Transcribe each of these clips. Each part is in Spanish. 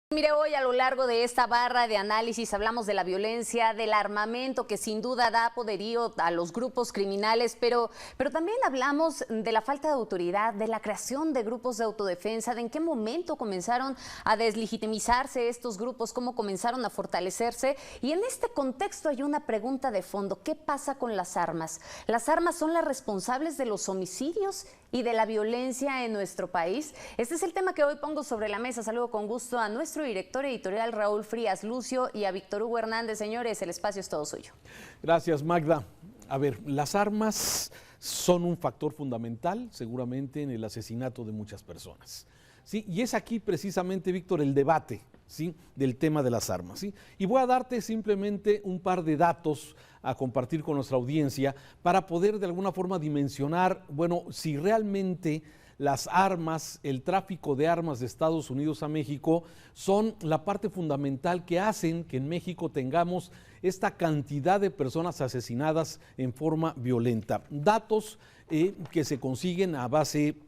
Mire, hoy a lo largo de esta barra de análisis hablamos de la violencia, del armamento que sin duda da poderío a los grupos criminales, pero también hablamos de la falta de autoridad, de la creación de grupos de autodefensa, de en qué momento comenzaron a deslegitimizarse estos grupos, cómo comenzaron a fortalecerse. Y en este contexto hay una pregunta de fondo: ¿qué pasa con las armas? ¿Las armas son las responsables de los homicidios y de la violencia en nuestro país? Este es el tema que hoy pongo sobre la mesa. Saludo con gusto a nuestro director editorial Raúl Frías Lucio y a Víctor Hugo Hernández. Señores, el espacio es todo suyo. Gracias, Magda. A ver, las armas son un factor fundamental seguramente en el asesinato de muchas personas, ¿sí? Y es aquí precisamente, Víctor, el debate, ¿sí?, del tema de las armas, ¿sí? Y voy a darte simplemente un par de datos a compartir con nuestra audiencia para poder de alguna forma dimensionar, bueno, si realmente las armas, el tráfico de armas de Estados Unidos a México son la parte fundamental que hacen que en México tengamos esta cantidad de personas asesinadas en forma violenta. Datos que se consiguen a base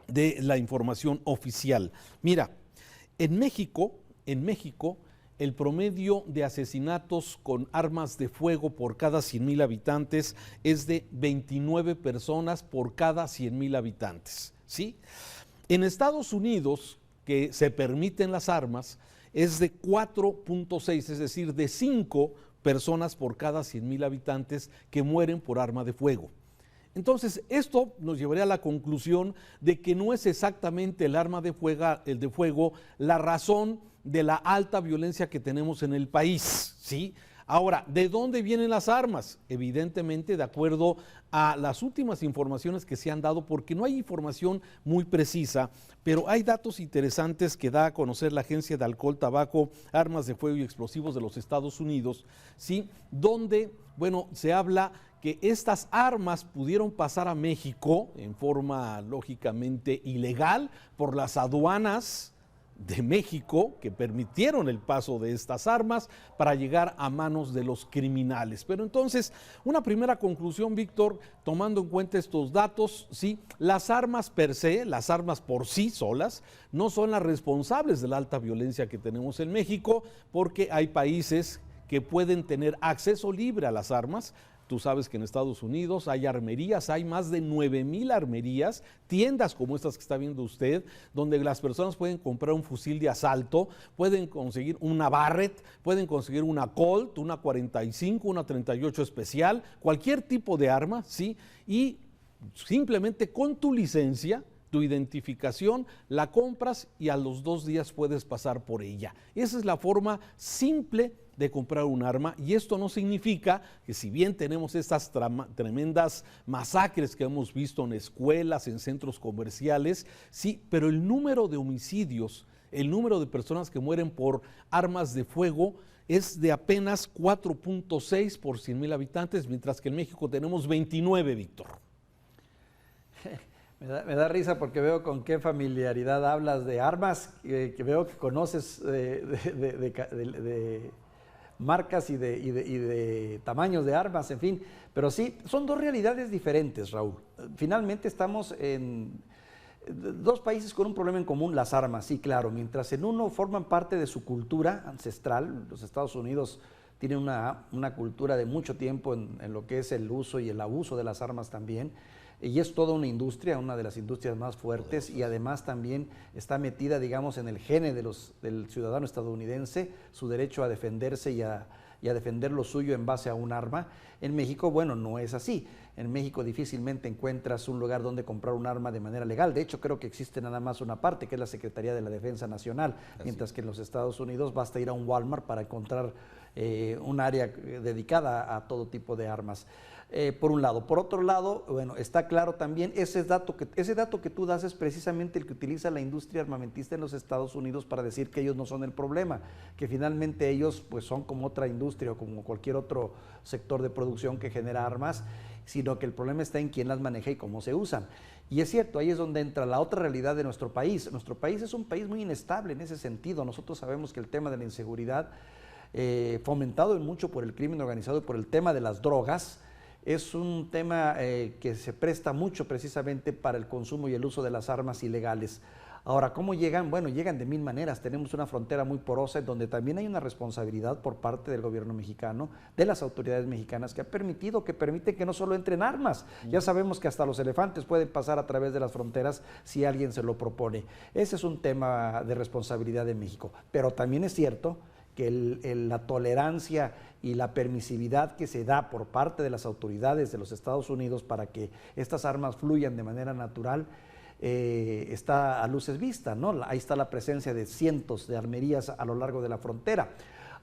de la información oficial. Mira, en México, el promedio de asesinatos con armas de fuego por cada 100,000 habitantes es de 29 personas por cada 100,000 habitantes, ¿sí? En Estados Unidos, que se permiten las armas, es de 4.6, es decir, de 5 personas por cada 100,000 habitantes que mueren por arma de fuego. Entonces, esto nos llevaría a la conclusión de que no es exactamente el arma de fuego la razón de la alta violencia que tenemos en el país, ¿sí? Ahora, ¿de dónde vienen las armas? Evidentemente, de acuerdo a las últimas informaciones que se han dado, porque no hay información muy precisa, pero hay datos interesantes que da a conocer la Agencia de Alcohol, Tabaco, Armas de Fuego y Explosivos de los Estados Unidos, ¿sí?, donde, bueno, se habla que estas armas pudieron pasar a México en forma lógicamente ilegal por las aduanas de México, que permitieron el paso de estas armas para llegar a manos de los criminales. Pero entonces, una primera conclusión, Víctor, tomando en cuenta estos datos, sí, las armas per se, las armas por sí solas, no son las responsables de la alta violencia que tenemos en México, porque hay países que pueden tener acceso libre a las armas. Tú sabes que en Estados Unidos hay armerías, hay más de 9,000 armerías, tiendas como estas que está viendo usted, donde las personas pueden comprar un fusil de asalto, pueden conseguir una Barrett, pueden conseguir una Colt, una 45, una 38 especial, cualquier tipo de arma, ¿sí? Y simplemente con tu licencia, tu identificación, la compras y a los 2 días puedes pasar por ella. Esa es la forma simple de comprar un arma, y esto no significa que, si bien tenemos estas tremendas masacres que hemos visto en escuelas, en centros comerciales, sí, pero el número de homicidios, el número de personas que mueren por armas de fuego es de apenas 4.6 por 100,000 habitantes, mientras que en México tenemos 29, Víctor. Me da risa porque veo con qué familiaridad hablas de armas, que veo que conoces de marcas y de tamaños de armas, en fin. Pero sí, son dos realidades diferentes, Raúl. Finalmente estamos en dos países con un problema en común: las armas, sí, claro. Mientras en uno forman parte de su cultura ancestral, los Estados Unidos tienen una cultura de mucho tiempo en lo que es el uso y el abuso de las armas también. Y es toda una industria, una de las industrias más fuertes, y además también está metida, digamos, en el gene del ciudadano estadounidense, su derecho a defenderse y a defender lo suyo en base a un arma. En México, bueno, no es así. En México difícilmente encuentras un lugar donde comprar un arma de manera legal. De hecho, creo que existe nada más una parte, que es la Secretaría de la Defensa Nacional, mientras que en los Estados Unidos basta ir a un Walmart para encontrar un área dedicada a todo tipo de armas. Por un lado. Por otro lado, bueno, está claro también, ese dato que tú das es precisamente el que utiliza la industria armamentista en los Estados Unidos para decir que ellos no son el problema, que finalmente ellos pues son como otra industria o como cualquier otro sector de producción que genera armas, sino que el problema está en quién las maneja y cómo se usan. Y es cierto, ahí es donde entra la otra realidad de nuestro país. Nuestro país es un país muy inestable en ese sentido. Nosotros sabemos que el tema de la inseguridad, fomentado mucho por el crimen organizado y por el tema de las drogas, es un tema que se presta mucho precisamente para el consumo y el uso de las armas ilegales. Ahora, ¿cómo llegan? Bueno, llegan de mil maneras. Tenemos una frontera muy porosa en donde también hay una responsabilidad por parte del gobierno mexicano, de las autoridades mexicanas, que permiten que no solo entren armas. Ya sabemos que hasta los elefantes pueden pasar a través de las fronteras si alguien se lo propone. Ese es un tema de responsabilidad de México. Pero también es cierto que la tolerancia y la permisividad que se da por parte de las autoridades de los Estados Unidos para que estas armas fluyan de manera natural, está a luces vistas, ¿no? Ahí está la presencia de cientos de armerías a lo largo de la frontera.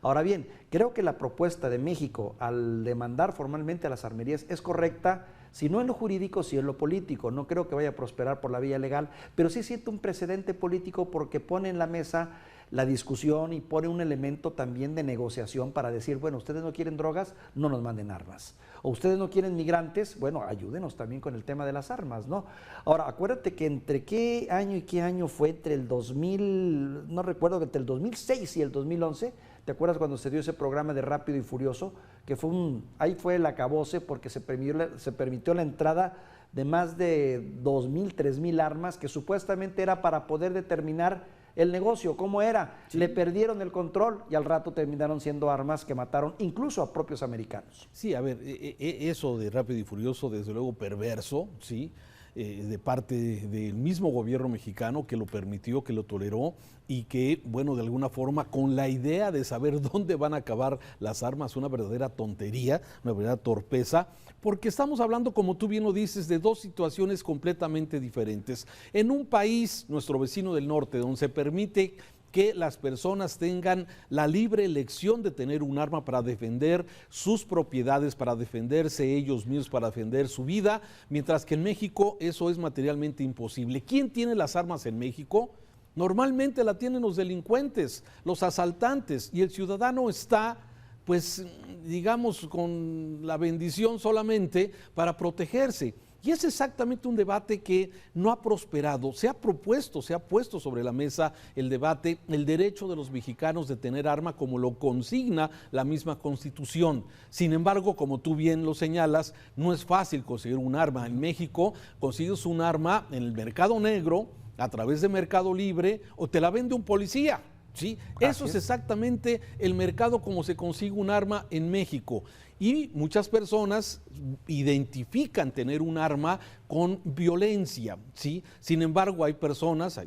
Ahora bien, creo que la propuesta de México al demandar formalmente a las armerías es correcta, si no en lo jurídico, si en lo político. No creo que vaya a prosperar por la vía legal, pero sí siento un precedente político porque pone en la mesa la discusión y pone un elemento también de negociación para decir, bueno, ustedes no quieren drogas, no nos manden armas. O ustedes no quieren migrantes, bueno, ayúdenos también con el tema de las armas, ¿no? Ahora, acuérdate que entre qué año y qué año fue, entre el 2000, no recuerdo, entre el 2006 y el 2011, ¿te acuerdas cuando se dio ese programa de Rápido y Furioso? Que fue ahí fue el acabose porque se permitió la entrada de más de 2,000, 3,000 armas que supuestamente era para poder determinar el negocio, ¿cómo era? Sí. Le perdieron el control y al rato terminaron siendo armas que mataron incluso a propios americanos. Sí, a ver, eso de Rápido y Furioso, desde luego perverso, ¿sí? De parte del mismo gobierno mexicano que lo permitió, que lo toleró y que, bueno, de alguna forma, con la idea de saber dónde van a acabar las armas, una verdadera tontería, una verdadera torpeza, porque estamos hablando, como tú bien lo dices, de dos situaciones completamente diferentes. En un país, nuestro vecino del norte, donde se permite que las personas tengan la libre elección de tener un arma para defender sus propiedades, para defenderse ellos mismos, para defender su vida, mientras que en México eso es materialmente imposible. ¿Quién tiene las armas en México? Normalmente la tienen los delincuentes, los asaltantes, y el ciudadano está, pues, digamos, con la bendición solamente para protegerse. Y es exactamente un debate que no ha prosperado. Se ha puesto sobre la mesa el debate, el derecho de los mexicanos de tener arma como lo consigna la misma Constitución. Sin embargo, como tú bien lo señalas, no es fácil conseguir un arma. En México consigues un arma en el mercado negro, a través de Mercado Libre, o te la vende un policía. ¿Sí? Eso es exactamente el mercado como se consigue un arma en México. Y muchas personas identifican tener un arma con violencia, ¿sí? Sin embargo, hay personas,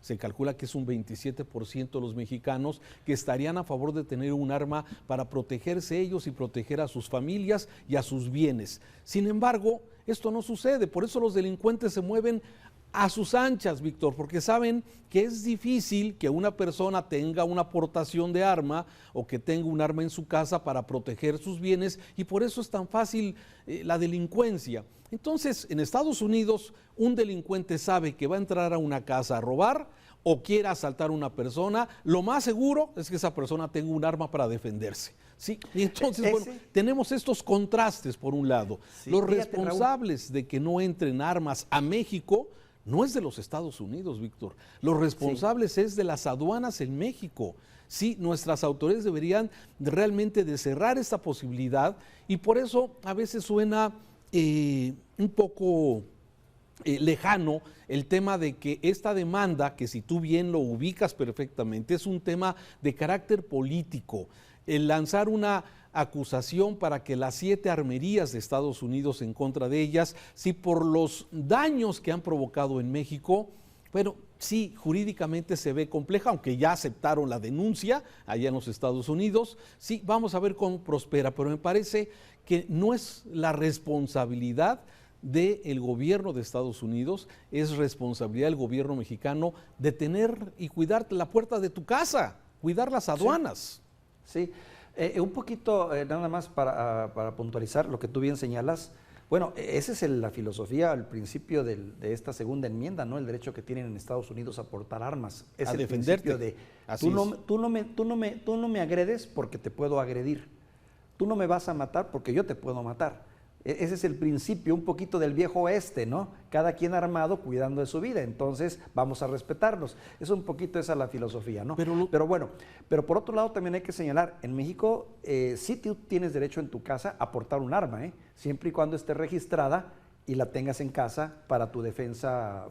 se calcula que es un 27% de los mexicanos que estarían a favor de tener un arma para protegerse ellos y proteger a sus familias y a sus bienes. Sin embargo, esto no sucede, por eso los delincuentes se mueven a sus anchas, Víctor, porque saben que es difícil que una persona tenga una aportación de arma o que tenga un arma en su casa para proteger sus bienes, y por eso es tan fácil la delincuencia. Entonces, en Estados Unidos, un delincuente sabe que va a entrar a una casa a robar o quiera asaltar a una persona, lo más seguro es que esa persona tenga un arma para defenderse. Sí, y entonces, bueno, tenemos estos contrastes por un lado. Sí, los responsables de que no entren armas a México no es de los Estados Unidos, Víctor. Los responsables es de las aduanas en México. Sí, nuestras autoridades deberían realmente de cerrar esta posibilidad, y por eso a veces suena un poco lejano el tema de que esta demanda, que si tú bien lo ubicas perfectamente, es un tema de carácter político. El lanzar una acusación para que las 7 armerías de Estados Unidos en contra de ellas, sí, por los daños que han provocado en México, bueno, sí, jurídicamente se ve compleja, aunque ya aceptaron la denuncia allá en los Estados Unidos. Sí, vamos a ver cómo prospera, pero me parece que no es la responsabilidad del gobierno de Estados Unidos, es responsabilidad del gobierno mexicano de tener y cuidar la puerta de tu casa, cuidar las aduanas. Sí. Un poquito, nada más para puntualizar lo que tú bien señalas. Bueno, esa es la filosofía, el principio de esta segunda enmienda, ¿no? El derecho que tienen en Estados Unidos a portar armas. Es el principio de tú no me agredes porque te puedo agredir. Tú no me vas a matar porque yo te puedo matar. Ese es el principio un poquito del viejo oeste, ¿no? Cada quien armado cuidando de su vida, entonces vamos a respetarnos. Es un poquito esa la filosofía, ¿no? Pero bueno, pero por otro lado también hay que señalar, en México sí tú tienes derecho en tu casa a portar un arma, siempre y cuando esté registrada y la tengas en casa para tu defensa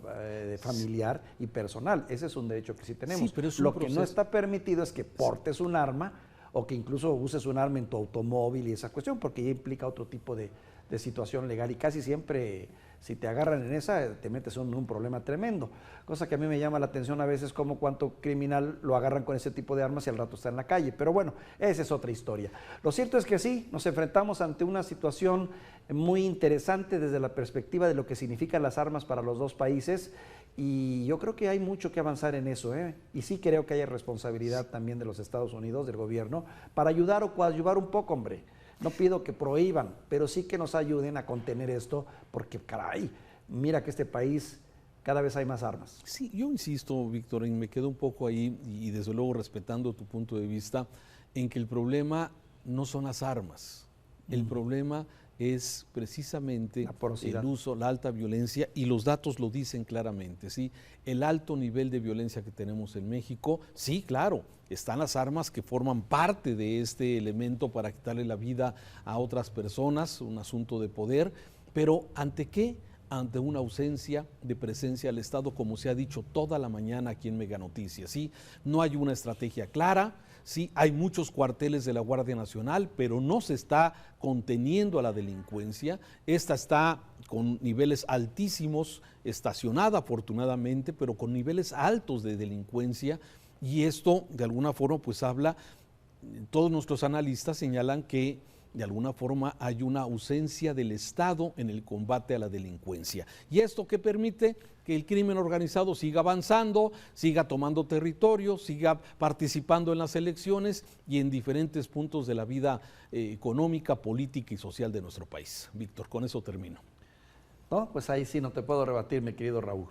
familiar y personal. Ese es un derecho que sí tenemos. Sí, pero es un Lo que proceso. no está permitido es que portes un arma o que incluso uses un arma en tu automóvil y esa cuestión, porque ya implica otro tipo de situación legal y casi siempre si te agarran en esa te metes en un problema tremendo, cosa que a mí me llama la atención a veces como cuánto criminal lo agarran con ese tipo de armas y al rato está en la calle, pero bueno, esa es otra historia. Lo cierto es que sí, nos enfrentamos ante una situación muy interesante desde la perspectiva de lo que significan las armas para los dos países y yo creo que hay mucho que avanzar en eso, y sí creo que hay responsabilidad también de los Estados Unidos, del gobierno, para ayudar o coadyuvar un poco, hombre. No pido que prohíban, pero sí que nos ayuden a contener esto, porque caray, mira que este país cada vez hay más armas. Sí, yo insisto, Víctor, y me quedo un poco ahí, y desde luego respetando tu punto de vista, en que el problema no son las armas, el problema es precisamente el uso, la alta violencia, y los datos lo dicen claramente, ¿sí? El alto nivel de violencia que tenemos en México, sí, claro, están las armas que forman parte de este elemento para quitarle la vida a otras personas, un asunto de poder, pero ¿ante qué? Ante una ausencia de presencia del Estado, como se ha dicho toda la mañana aquí en Mega Noticias, ¿sí? No hay una estrategia clara, sí, hay muchos cuarteles de la Guardia Nacional, pero no se está conteniendo a la delincuencia. Esta está con niveles altísimos, estacionada afortunadamente, pero con niveles altos de delincuencia, y esto de alguna forma pues habla, todos nuestros analistas señalan que de alguna forma hay una ausencia del Estado en el combate a la delincuencia. ¿Y esto qué permite? Que el crimen organizado siga avanzando, siga tomando territorio, siga participando en las elecciones y en diferentes puntos de la vida económica, política y social de nuestro país. Víctor, con eso termino. No, pues ahí sí no te puedo rebatir, mi querido Raúl.